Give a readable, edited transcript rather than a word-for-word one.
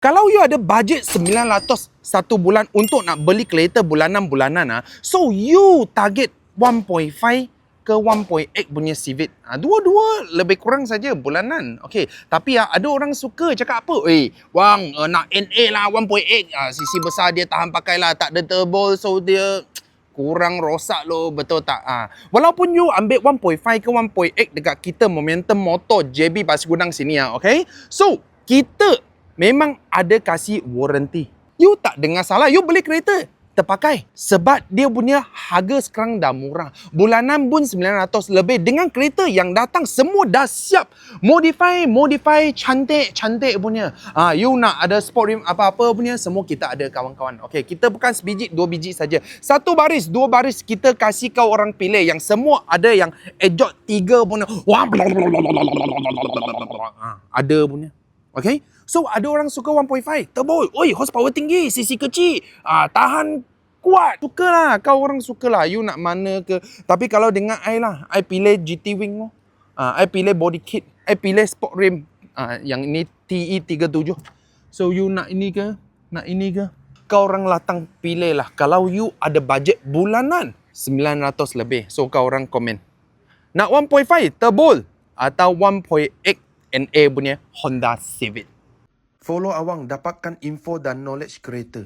Kalau you ada budget 900 satu bulan untuk nak beli kereta bulanan, so you target 1.5 ke 1.8 punya Civic. Dua-dua lebih kurang saja bulanan. Okey, tapi ada orang suka cakap apa? Wang, nak NA lah 1.8. Sisi besar dia tahan pakai lah, tak ada turbo, so dia kurang rosak loh, betul tak? Walaupun you ambil 1.5 ke 1.8 dekat kita Momentum Motor JB Pasir Gudang sini okey. So, kita memang ada kasih warranty. You tak dengar salah, you beli kereta terpakai. Sebab dia punya harga sekarang dah murah. Bulanan pun 900 lebih. Dengan kereta yang datang semua dah siap. Modify, cantik punya. You nak ada sport rim apa-apa punya, semua kita ada kawan-kawan. Okay, kita bukan sebiji, 2 biji saja. 1 baris, 2 baris kita kasih kau orang pilih. Yang semua ada yang exhaust 3 punya. Ada punya. Okay? So, ada orang suka 1.5. Turbo. Oi, horsepower tinggi. Sisi kecil. Tahan kuat. Sukalah. Kau orang sukalah. You nak mana ke. Tapi kalau dengan I lah. I pilih GT Wing. I pilih body kit. I pilih sport rim. Yang ini TE37. So, you nak ini ke? Nak ini ke? Kau orang latang pilih lah. Kalau you ada budget bulanan 900 lebih. So, kau orang komen. Nak 1.5 turbo atau 1.8 NA punya Honda Civic. Follow Awang, dapatkan info dan knowledge kereta.